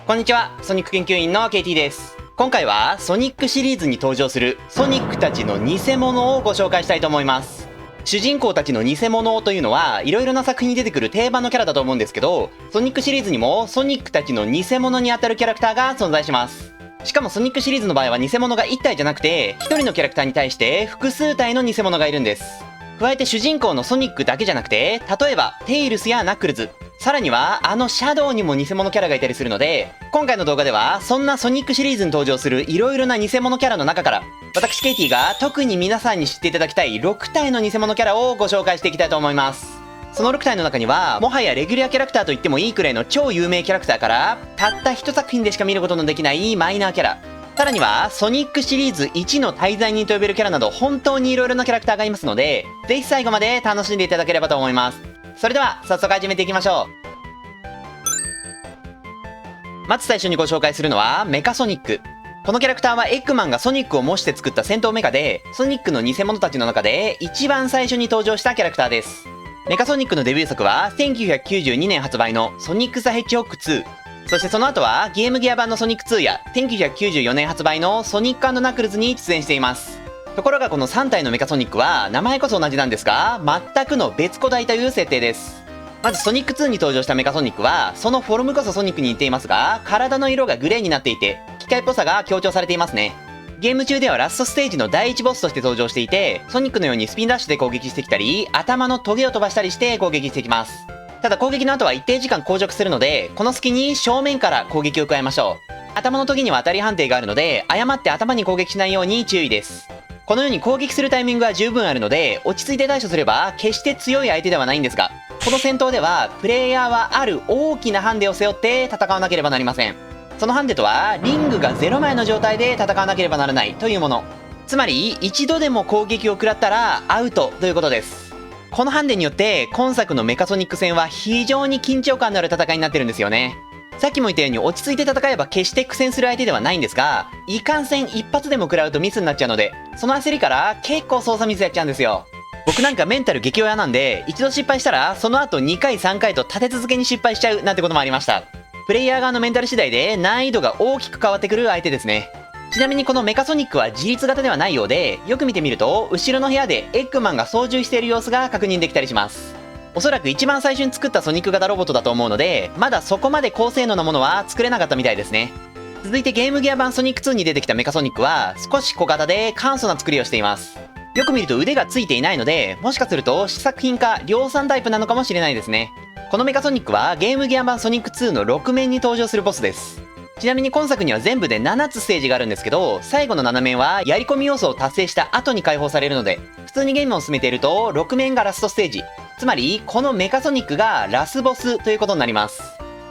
こんにちは、ソニック研究員の KT です。今回はソニックシリーズに登場するソニックたちの偽物をご紹介したいと思います。主人公たちの偽物というのはいろいろな作品に出てくる定番のキャラだと思うんですけど、ソニックシリーズにもソニックたちの偽物にあたるキャラクターが存在します。しかもソニックシリーズの場合は偽物が1体じゃなくて1人のキャラクターに対して複数体の偽物がいるんです。加えて主人公のソニックだけじゃなくて、例えばテイルスやナックルズ、さらにはシャドウにも偽物キャラがいたりするので、今回の動画ではそんなソニックシリーズに登場するいろいろな偽物キャラの中から、私ケイティが特に皆さんに知っていただきたい6体の偽物キャラをご紹介していきたいと思います。その6体の中にはもはやレギュラーキャラクターと言ってもいいくらいの超有名キャラクターから、たった1作品でしか見ることのできないマイナーキャラ、さらにはソニックシリーズ1の滞在人と呼べるキャラなど本当にいろいろなキャラクターがいますので、ぜひ最後まで楽しんでいただければと思います。それでは早速始めていきましょう。まず最初にご紹介するのはメカソニック。このキャラクターはエッグマンがソニックを模して作った戦闘メカで、ソニックの偽物たちの中で一番最初に登場したキャラクターです。メカソニックのデビュー作は1992年発売のソニック・ザ・ヘッジホッグ2、そしてその後はゲームギア版のソニック2や1994年発売のソニック&ナックルズに出演しています。ところがこの3体のメカソニックは名前こそ同じなんですが、全くの別個体という設定です。まずソニック2に登場したメカソニックはそのフォルムこそソニックに似ていますが、体の色がグレーになっていて機械っぽさが強調されていますね。ゲーム中ではラストステージの第1ボスとして登場していて、ソニックのようにスピンダッシュで攻撃してきたり、頭のトゲを飛ばしたりして攻撃してきます。ただ攻撃の後は一定時間硬直するので、この隙に正面から攻撃を加えましょう。頭のトゲには当たり判定があるので、誤って頭に攻撃しないように注意です。このように攻撃するタイミングは十分あるので、落ち着いて対処すれば決して強い相手ではないんですが、この戦闘ではプレイヤーはある大きなハンデを背負って戦わなければなりません。そのハンデとはリングが0枚の状態で戦わなければならないというもの。つまり一度でも攻撃を食らったらアウトということです。このハンデによって今作のメカソニック戦は非常に緊張感のある戦いになってるんですよね。さっきも言ったように落ち着いて戦えば決して苦戦する相手ではないんですが、いかんせん一発でも食らうとミスになっちゃうので、その焦りから結構操作ミスやっちゃうんですよ。僕なんかメンタル激弱なんで、一度失敗したらその後2回3回と立て続けに失敗しちゃうなんてこともありました。プレイヤー側のメンタル次第で難易度が大きく変わってくる相手ですね。ちなみにこのメカソニックは自立型ではないようで、よく見てみると後ろの部屋でエッグマンが操縦している様子が確認できたりします。おそらく一番最初に作ったソニック型ロボットだと思うので、まだそこまで高性能なものは作れなかったみたいですね。続いてゲームギア版ソニック2に出てきたメカソニックは少し小型で簡素な作りをしています。よく見ると腕がついていないので、もしかすると試作品か量産タイプなのかもしれないですね。このメカソニックはゲームギア版ソニック2の6面に登場するボスです。ちなみに今作には全部で7つステージがあるんですけど、最後の7面はやり込み要素を達成した後に解放されるので、普通にゲームを進めていると6面がラストステージ、つまりこのメカソニックがラスボスということになります。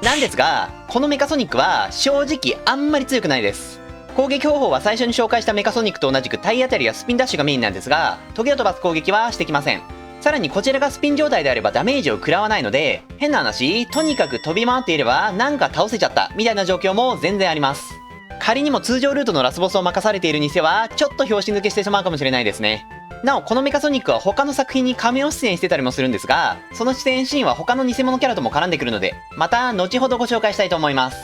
なんですが、このメカソニックは正直あんまり強くないです。攻撃方法は最初に紹介したメカソニックと同じく体当たりやスピンダッシュがメインなんですが、トゲを飛ばす攻撃はしてきません。さらにこちらがスピン状態であればダメージを食らわないので、変な話、とにかく飛び回っていればなんか倒せちゃったみたいな状況も全然あります。仮にも通常ルートのラスボスを任されているにせはちょっと拍子抜けしてしまうかもしれないですね。なおこのメカソニックは他の作品にカメオ出演してたりもするんですが、その出演シーンは他の偽物キャラとも絡んでくるので、また後ほどご紹介したいと思います。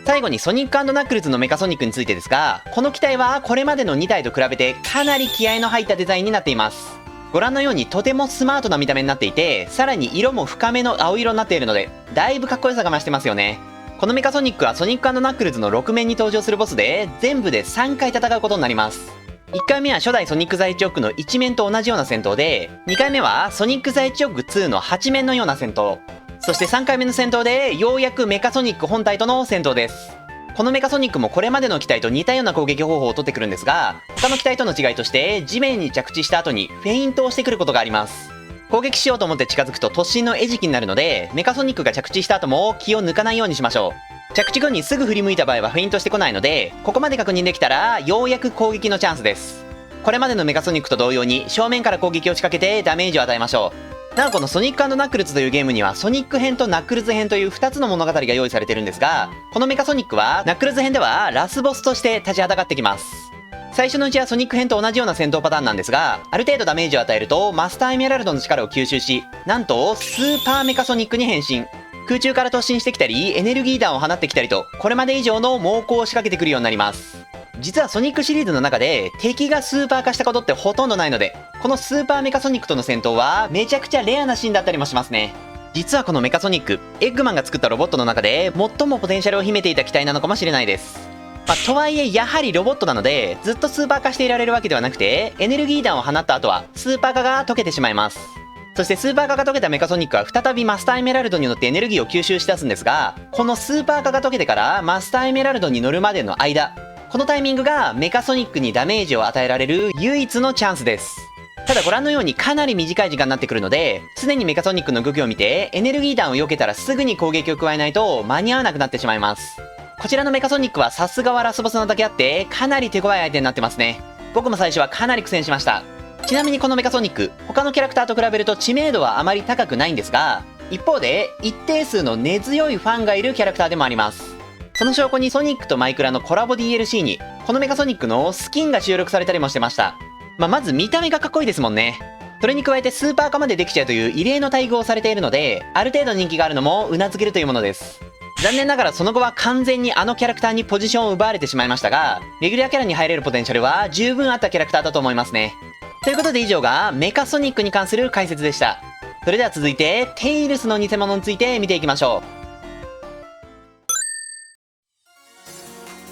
最後にソニック&ナックルズのメカソニックについてですが、この機体はこれまでの2体と比べてかなり気合の入ったデザインになっています。ご覧のようにとてもスマートな見た目になっていて、さらに色も深めの青色になっているので、だいぶかっこよさが増してますよね。このメカソニックはソニック&ナックルズの6面に登場するボスで、全部で3回戦うことになります。1回目は初代ソニック・ザ・ヘッジホッグの1面と同じような戦闘で、2回目はソニック・ザ・ヘッジホッグ2の8面のような戦闘、そして3回目の戦闘でようやくメカソニック本体との戦闘です。このメカソニックもこれまでの機体と似たような攻撃方法をとってくるんですが、他の機体との違いとして地面に着地した後にフェイントをしてくることがあります。攻撃しようと思って近づくと突進の餌食になるので、メカソニックが着地した後も気を抜かないようにしましょう。着地後にすぐ振り向いた場合はフェイントしてこないので、ここまで確認できたらようやく攻撃のチャンスです。これまでのメカソニックと同様に正面から攻撃を仕掛けてダメージを与えましょう。なおこのソニック&ナックルズというゲームにはソニック編とナックルズ編という2つの物語が用意されてるんですが、このメカソニックはナックルズ編ではラスボスとして立ちはだかってきます。最初のうちはソニック編と同じような戦闘パターンなんですが、ある程度ダメージを与えるとマスターエメラルドの力を吸収し、なんとスーパーメカソニックに変身。空中から突進してきたり、エネルギー弾を放ってきたりと、これまで以上の猛攻を仕掛けてくるようになります。実はソニックシリーズの中で敵がスーパー化したことってほとんどないので、このスーパーメカソニックとの戦闘はめちゃくちゃレアなシーンだったりもしますね。実はこのメカソニック、エッグマンが作ったロボットの中で最もポテンシャルを秘めていた機体なのかもしれないです。とはいえやはりロボットなので、ずっとスーパー化していられるわけではなくて、エネルギー弾を放った後はスーパー化が解けてしまいます。そしてスーパー化が解けたメカソニックは再びマスターエメラルドに乗ってエネルギーを吸収し出すんですが、このスーパー化が解けてからマスターエメラルドに乗るまでの間、このタイミングがメカソニックにダメージを与えられる唯一のチャンスです。ただご覧のようにかなり短い時間になってくるので、常にメカソニックの動きを見てエネルギー弾を避けたらすぐに攻撃を加えないと間に合わなくなってしまいます。こちらのメカソニックはさすがはラスボスなだけあってかなり手強い相手になってますね。僕も最初はかなり苦戦しました。ちなみにこのメカソニック、他のキャラクターと比べると知名度はあまり高くないんですが、一方で一定数の根強いファンがいるキャラクターでもあります。その証拠にソニックとマイクラのコラボ DLC にこのメカソニックのスキンが収録されたりもしてました。まず見た目がかっこいいですもんね。それに加えてスーパー化までできちゃうという異例の待遇をされているので、ある程度人気があるのも頷けるというものです。残念ながらその後は完全にあのキャラクターにポジションを奪われてしまいましたが、レギュラーキャラに入れるポテンシャルは十分あったキャラクターだと思いますね。ということで以上がメカソニックに関する解説でした。それでは続いてテイルスの偽物について見ていきましょう。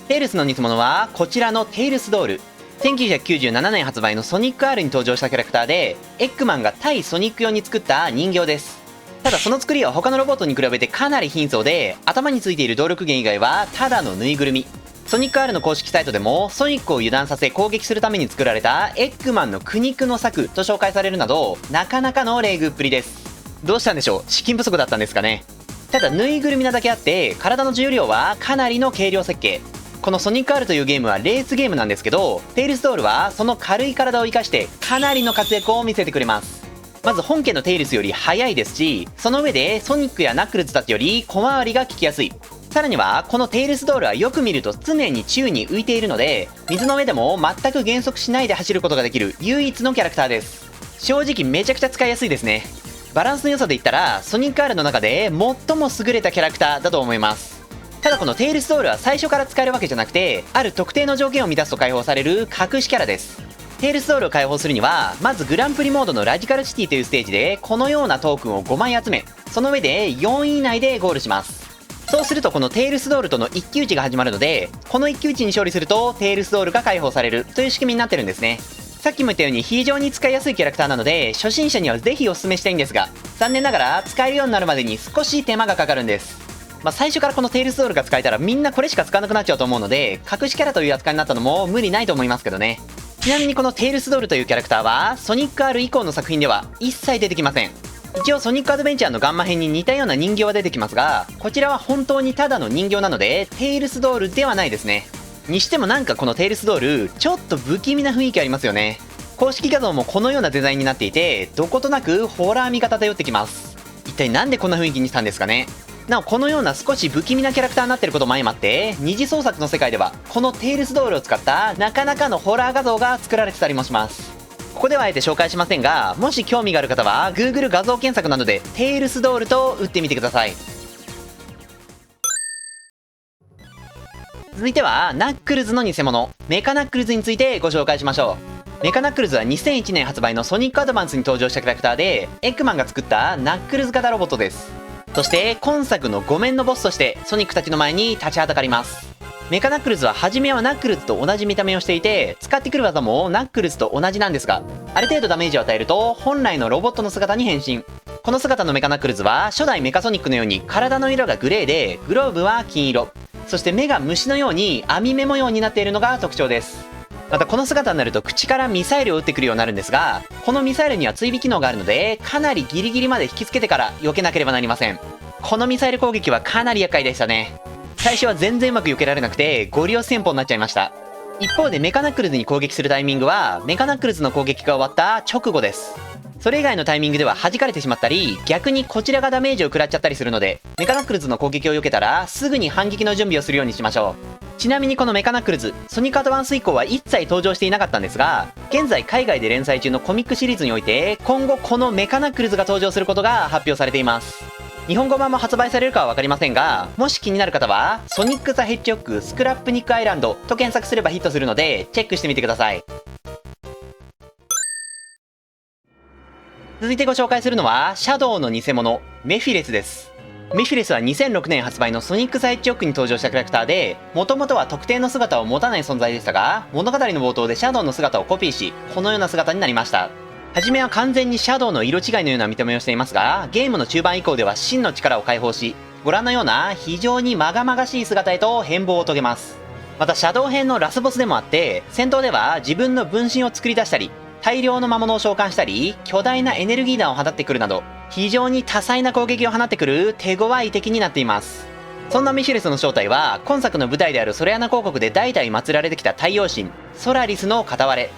テイルスの偽物はこちらのテイルスドール。1997年発売のソニック R に登場したキャラクターで、エッグマンが対ソニック用に作った人形です。ただその作りは他のロボットに比べてかなり貧相で、頭についている動力源以外はただのぬいぐるみ。ソニック R の公式サイトでもソニックを油断させ攻撃するために作られたエッグマンの苦肉の策と紹介されるなど、なかなかの冷遇っぷりです。どうしたんでしょう、資金不足だったんですかね。ただぬいぐるみなだけあって体の重量はかなりの軽量設計。このソニック R というゲームはレースゲームなんですけど、テイルスドールはその軽い体を生かしてかなりの活躍を見せてくれます。まず本家のテイルスより速いですし、その上でソニックやナックルズたちより小回りが利きやすい。さらにはこのテイルスドールはよく見ると常に宙に浮いているので、水の上でも全く減速しないで走ることができる唯一のキャラクターです。正直めちゃくちゃ使いやすいですね。バランスの良さで言ったらソニック R の中で最も優れたキャラクターだと思います。ただこのテイルスドールは最初から使えるわけじゃなくて、ある特定の条件を満たすと解放される隠しキャラです。テイルスドールを解放するには、まずグランプリモードのラジカルシティというステージでこのようなトークンを5枚集め、その上で4位以内でゴールします。そうするとこのテイルスドールとの一騎打ちが始まるので、この一騎打ちに勝利するとテイルスドールが解放されるという仕組みになってるんですね。さっきも言ったように非常に使いやすいキャラクターなので、初心者にはぜひお勧めしたいんですが、残念ながら使えるようになるまでに少し手間がかかるんです。最初からこのテイルスドールが使えたらみんなこれしか使わなくなっちゃうと思うので、隠しキャラという扱いになったのも無理ないと思いますけどね。ちなみにこのテイルスドールというキャラクターはソニック R 以降の作品では一切出てきません。一応ソニックアドベンチャーのガンマ編に似たような人形は出てきますが、こちらは本当にただの人形なのでテイルスドールではないですね。にしてもなんかこのテイルスドールちょっと不気味な雰囲気ありますよね。公式画像もこのようなデザインになっていて、どことなくホラー味が漂ってきます。一体なんでこんな雰囲気にしたんですかね。なおこのような少し不気味なキャラクターになっていることも相まって、二次創作の世界ではこのテイルスドールを使ったなかなかのホラー画像が作られてたりもします。ここではあえて紹介しませんが、もし興味がある方は Google 画像検索などでテイルスドールと打ってみてください。続いてはナックルズの偽物メカナックルズについてご紹介しましょう。メカナックルズは2001年発売のソニックアドバンスに登場したキャラクターで、エッグマンが作ったナックルズ型ロボットです。そして今作の5面のボスとしてソニックたちの前に立ちはだかります。メカナックルズは初めはナックルズと同じ見た目をしていて、使ってくる技もナックルズと同じなんですが、ある程度ダメージを与えると本来のロボットの姿に変身。この姿のメカナックルズは初代メカソニックのように体の色がグレーで、グローブは金色、そして目が虫のように網目模様になっているのが特徴です。またこの姿になると口からミサイルを撃ってくるようになるんですが、このミサイルには追尾機能があるので、かなりギリギリまで引きつけてから避けなければなりません。このミサイル攻撃はかなり厄介でしたね。最初は全然うまく避けられなくてゴリ押し戦法になっちゃいました。一方でメカナックルズに攻撃するタイミングはメカナックルズの攻撃が終わった直後です。それ以外のタイミングでは弾かれてしまったり、逆にこちらがダメージを食らっちゃったりするので、メカナックルズの攻撃を避けたらすぐに反撃の準備をするようにしましょう。ちなみにこのメカナックルズ、ソニックアドバンス以降は一切登場していなかったんですが、現在海外で連載中のコミックシリーズにおいて今後このメカナックルズが登場することが発表されています。日本語版も発売されるかは分かりませんが、もし気になる方はソニック・ザ・ヘッジホッグスクラップニックアイランドと検索すればヒットするのでチェックしてみてください。続いてご紹介するのはシャドウの偽物メフィレスです。メフィレスは2006年発売のソニック・ザ・ヘッジホッグに登場したキャラクターで、もともとは特定の姿を持たない存在でしたが、物語の冒頭でシャドウの姿をコピーし、このような姿になりました。はじめは完全にシャドウの色違いのような見た目をしていますが、ゲームの中盤以降では真の力を解放し、ご覧のような非常にまがまがしい姿へと変貌を遂げます。またシャドウ編のラスボスでもあって、戦闘では自分の分身を作り出したり、大量の魔物を召喚したり、巨大なエネルギー弾を放ってくるなど、非常に多彩な攻撃を放ってくる手強い敵になっています。そんなメフィレスの正体は、今作の舞台であるソレアナ公国で代々祀られてきた太陽神、ソラリスの片割れ。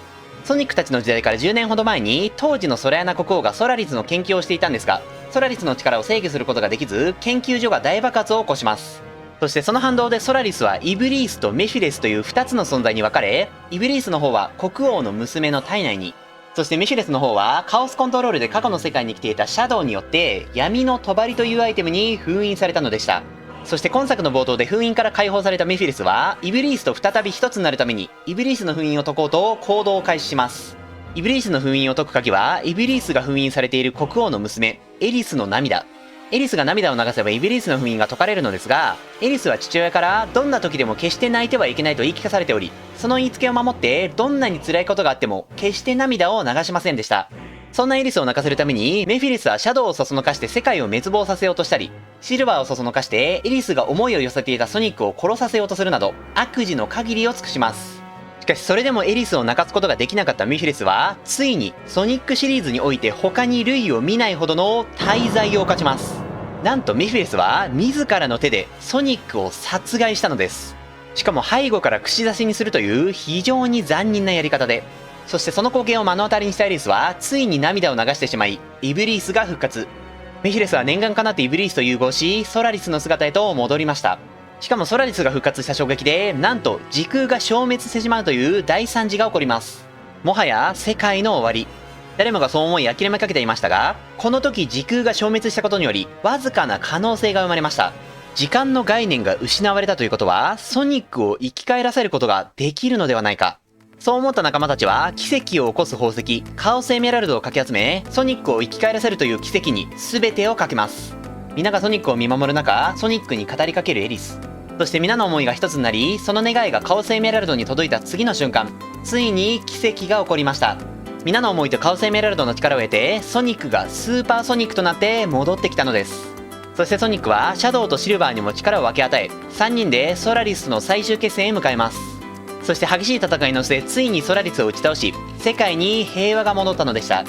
ソニックたちの時代から10年ほど前に、当時のソレアナ国王がソラリスの研究をしていたんですが、ソラリスの力を制御することができず、研究所が大爆発を起こします。そしてその反動でソラリスはイブリースとメフィレスという2つの存在に分かれ、イブリースの方は国王の娘の体内に、そしてメフィレスの方はカオスコントロールで過去の世界に来ていたシャドウによって闇の帳というアイテムに封印されたのでした。そして今作の冒頭で封印から解放されたメフィレスはイブリースと再び一つになるためにイブリースの封印を解こうと行動を開始します。イブリースの封印を解く鍵はイブリースが封印されている国王の娘エリスの涙。エリスが涙を流せばイブリースの封印が解かれるのですが、エリスは父親からどんな時でも決して泣いてはいけないと言い聞かされており、その言いつけを守ってどんなに辛いことがあっても決して涙を流しませんでした。そんなエリスを泣かせるためにメフィレスはシャドウをそそのかして世界を滅亡させようとしたり、シルバーをそそのかしてエリスが思いを寄せていたソニックを殺させようとするなど悪事の限りを尽くします。しかしそれでもエリスを泣かすことができなかったメフィレスはついにソニックシリーズにおいて他に類を見ないほどの大罪を犯します。なんとメフィレスは自らの手でソニックを殺害したのです。しかも背後から串刺しにするという非常に残忍なやり方で、そしてその光景を目の当たりにしたエリスはついに涙を流してしまい、イブリースが復活。メフィレスは念願かなってイブリースと融合し、ソラリスの姿へと戻りました。しかもソラリスが復活した衝撃で、なんと時空が消滅してしまうという大惨事が起こります。もはや世界の終わり。誰もがそう思い諦めかけていましたが、この時時空が消滅したことによりわずかな可能性が生まれました。時間の概念が失われたということは、ソニックを生き返らせることができるのではないか。そう思った仲間たちは奇跡を起こす宝石カオスエメラルドをかき集め、ソニックを生き返らせるという奇跡に全てをかけます。皆がソニックを見守る中、ソニックに語りかけるエリス。そして皆の思いが一つになり、その願いがカオスエメラルドに届いた次の瞬間、ついに奇跡が起こりました。皆の思いとカオスエメラルドの力を得て、ソニックがスーパーソニックとなって戻ってきたのです。そしてソニックはシャドウとシルバーにも力を分け与え、3人でソラリスの最終決戦へ向かいます。そして激しい戦いの末、ついにソラリスを打ち倒し、世界に平和が戻ったのでした。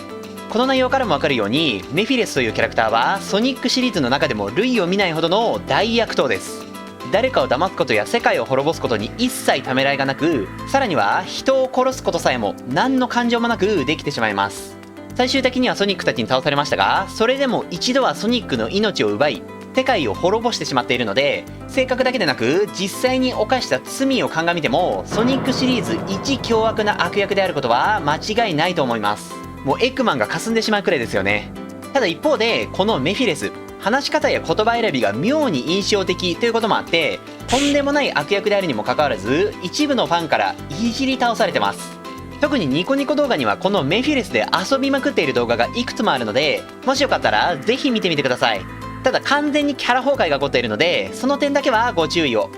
この内容からも分かるように、メフィレスというキャラクターはソニックシリーズの中でも類を見ないほどの大悪党です。誰かを騙すことや世界を滅ぼすことに一切ためらいがなく、さらには人を殺すことさえも何の感情もなくできてしまいます。最終的にはソニックたちに倒されましたが、それでも一度はソニックの命を奪い、世界を滅ぼしてしまっているので、性格だけでなく実際に犯した罪を鑑みてもソニックシリーズ一凶悪な悪役であることは間違いないと思います。もうエッグマンが霞んでしまうくらいですよね。ただ一方でこのメフィレス、話し方や言葉選びが妙に印象的ということもあって、とんでもない悪役であるにもかかわらず一部のファンからいじり倒されてます。特にニコニコ動画にはこのメフィレスで遊びまくっている動画がいくつもあるので、もしよかったらぜひ見てみてください。ただ完全にキャラ崩壊が起こっているので、その点だけはご注意を。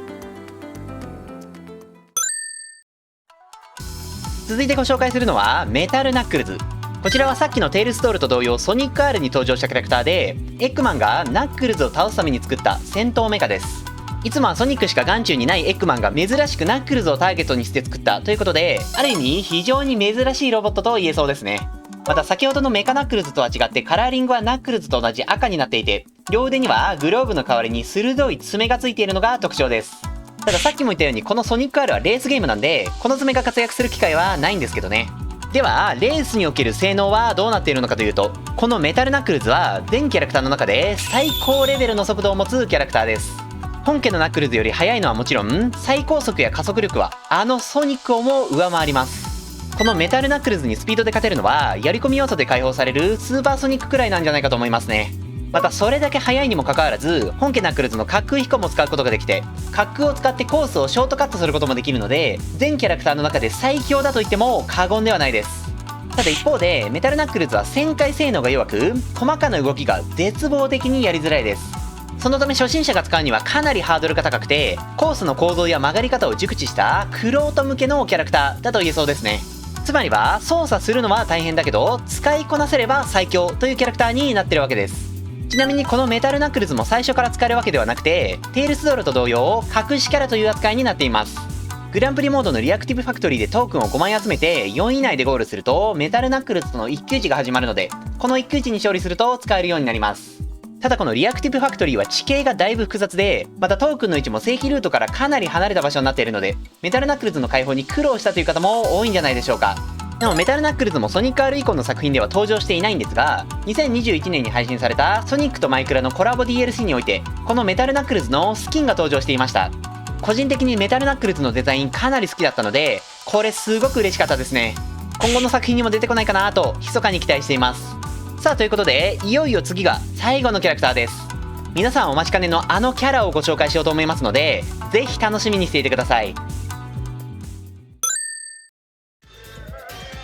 続いてご紹介するのはメタルナックルズ。こちらはさっきのテイルストールと同様ソニック R に登場したキャラクターで、エッグマンがナックルズを倒すために作った戦闘メカです。いつもはソニックしか眼中にないエッグマンが珍しくナックルズをターゲットにして作ったということで、ある意味非常に珍しいロボットと言えそうですね。また先ほどのメカナックルズとは違ってカラーリングはナックルズと同じ赤になっていて、両腕にはグローブの代わりに鋭い爪がついているのが特徴です。たださっきも言ったようにこのソニック R はレースゲームなんで、この爪が活躍する機会はないんですけどね。ではレースにおける性能はどうなっているのかというと、このメタルナックルズは全キャラクターの中で最高レベルの速度を持つキャラクターです。本家のナックルズより速いのはもちろん、最高速や加速力はあのソニックをも上回ります。このメタルナックルズにスピードで勝てるのはやり込み要素で解放されるスーパーソニックくらいなんじゃないかと思いますね。またそれだけ速いにもかかわらず、本家ナックルズの滑空飛行も使うことができて、滑空を使ってコースをショートカットすることもできるので、全キャラクターの中で最強だと言っても過言ではないです。ただ一方で、メタルナックルズは旋回性能が弱く、細かな動きが絶望的にやりづらいです。そのため初心者が使うにはかなりハードルが高くて、コースの構造や曲がり方を熟知した玄人向けのキャラクターだと言えそうですね。つまりは操作するのは大変だけど使いこなせれば最強というキャラクターになってるわけです。ちなみにこのメタルナックルズも最初から使えるわけではなくて、テールスドールと同様隠しキャラという扱いになっています。グランプリモードのリアクティブファクトリーでトークンを5枚集めて4位以内でゴールするとメタルナックルズとの一騎打ちが始まるので、この一騎打ちに勝利すると使えるようになります。ただこのリアクティブファクトリーは地形がだいぶ複雑で、またトークンの位置も正規ルートからかなり離れた場所になっているので、メタルナックルズの解放に苦労したという方も多いんじゃないでしょうか。でもメタルナックルズもソニック R 以降の作品では登場していないんですが、2021年に配信されたソニックとマイクラのコラボ DLC において、このメタルナックルズのスキンが登場していました。個人的にメタルナックルズのデザインかなり好きだったので、これすごく嬉しかったですね。今後の作品にも出てこないかなと密かに期待しています。さあということで、いよいよ次が最後のキャラクターです。皆さんお待ちかねのあのキャラをご紹介しようと思いますので、ぜひ楽しみにしていてください。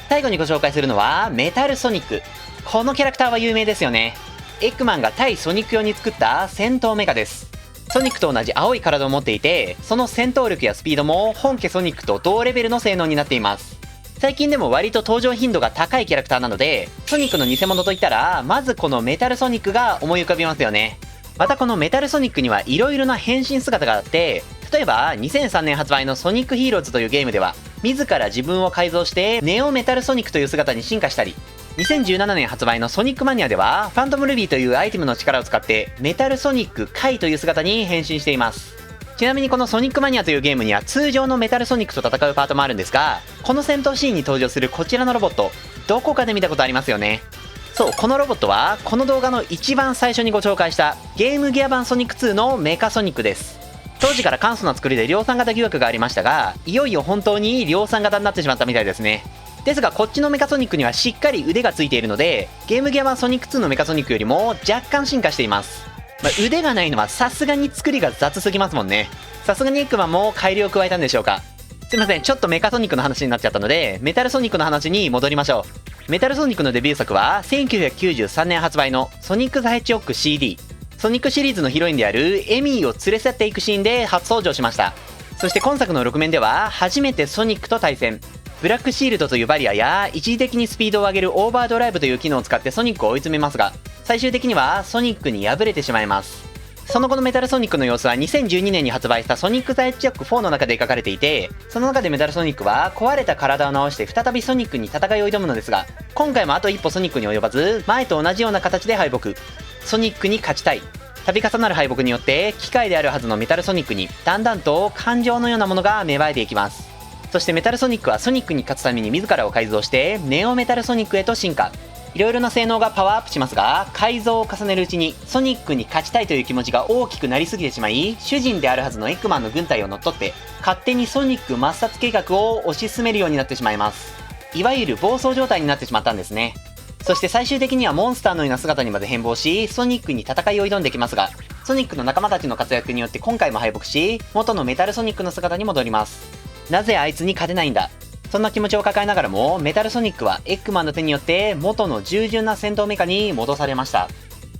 最後にご紹介するのはメタルソニック。このキャラクターは有名ですよね。エッグマンが対ソニック用に作った戦闘メカです。ソニックと同じ青い体を持っていて、その戦闘力やスピードも本家ソニックと同レベルの性能になっています。最近でも割と登場頻度が高いキャラクターなので、ソニックの偽物といったらまずこのメタルソニックが思い浮かびますよね。またこのメタルソニックには色々な変身姿があって、例えば2003年発売のソニックヒーローズというゲームでは自ら自分を改造してネオメタルソニックという姿に進化したり、2017年発売のソニックマニアではファントムルビーというアイテムの力を使ってメタルソニックカイという姿に変身しています。ちなみにこのソニックマニアというゲームには通常のメタルソニックと戦うパートもあるんですが、この戦闘シーンに登場するこちらのロボット、どこかで見たことありますよね。そう、このロボットはこの動画の一番最初にご紹介したゲームギア版ソニック2のメカソニックです。当時から簡素な作りで量産型疑惑がありましたが、いよいよ本当に量産型になってしまったみたいですね。ですがこっちのメカソニックにはしっかり腕がついているので、ゲームギア版ソニック2のメカソニックよりも若干進化しています。腕がないのはさすがに作りが雑すぎますもんね。さすがにエッグマンも改良を加えたんでしょうか。すいません、ちょっとメカソニックの話になっちゃったので、メタルソニックの話に戻りましょう。メタルソニックのデビュー作は1993年発売のソニック・ザ・ヘッジホッグ CD。ソニックシリーズのヒロインであるエミーを連れ去っていくシーンで初登場しました。そして今作の6面では初めてソニックと対戦。ブラックシールドというバリアや一時的にスピードを上げるオーバードライブという機能を使ってソニックを追い詰めますが、最終的にはソニックに敗れてしまいます。その後のメタルソニックの様子は2012年に発売したソニック・ザ・エッジホッグ4の中で描かれていて、その中でメタルソニックは壊れた体を直して再びソニックに戦いを挑むのですが、今回もあと一歩ソニックに及ばず、前と同じような形で敗北。ソニックに勝ちたい。度重なる敗北によって機械であるはずのメタルソニックにだんだんと感情のようなものが芽生えていきます。そしてメタルソニックはソニックに勝つために自らを改造してネオメタルソニックへと進化。いろいろな性能がパワーアップしますが、改造を重ねるうちにソニックに勝ちたいという気持ちが大きくなりすぎてしまい、主人であるはずのエッグマンの軍隊を乗っ取って勝手にソニック抹殺計画を推し進めるようになってしまいます。いわゆる暴走状態になってしまったんですね。そして最終的にはモンスターのような姿にまで変貌し、ソニックに戦いを挑んできますが、ソニックの仲間たちの活躍によって今回も敗北し、元のメタルソニックの姿に戻ります。なぜあいつに勝てないんだ、そんな気持ちを抱えながらも、メタルソニックはエッグマンの手によって元の従順な戦闘メカに戻されました。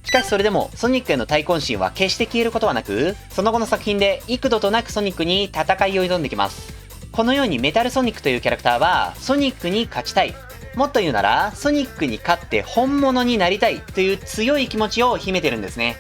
しかしそれでもソニックへの対抗心は決して消えることはなく、その後の作品で幾度となくソニックに戦いを挑んできます。このようにメタルソニックというキャラクターはソニックに勝ちたい、もっと言うならソニックに勝って本物になりたいという強い気持ちを秘めてるんですね。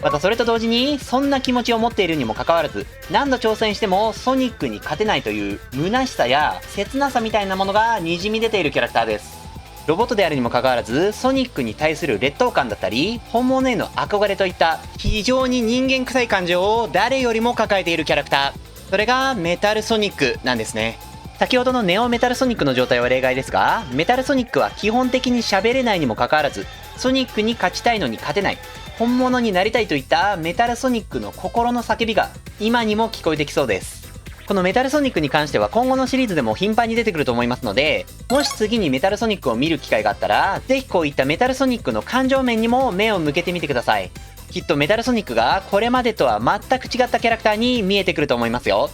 またそれと同時にそんな気持ちを持っているにもかかわらず、何度挑戦してもソニックに勝てないという虚しさや切なさみたいなものが滲み出ているキャラクターです。ロボットであるにもかかわらず、ソニックに対する劣等感だったり本物への憧れといった非常に人間臭い感情を誰よりも抱えているキャラクター、それがメタルソニックなんですね。先ほどのネオメタルソニックの状態は例外ですが、メタルソニックは基本的に喋れないにもかかわらず、ソニックに勝ちたいのに勝てない、本物になりたいといったメタルソニックの心の叫びが今にも聞こえてきそうです。このメタルソニックに関しては今後のシリーズでも頻繁に出てくると思いますので、もし次にメタルソニックを見る機会があったら、ぜひこういったメタルソニックの感情面にも目を向けてみてください。きっとメタルソニックがこれまでとは全く違ったキャラクターに見えてくると思いますよ。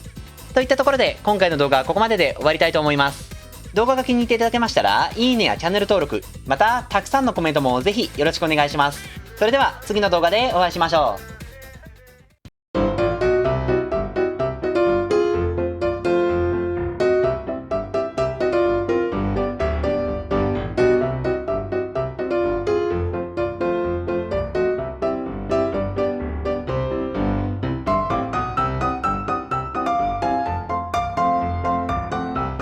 といったところで今回の動画はここまでで終わりたいと思います。動画が気に入っていただけましたら、いいねやチャンネル登録、またたくさんのコメントもぜひよろしくお願いします。それでは次の動画でお会いしましょう。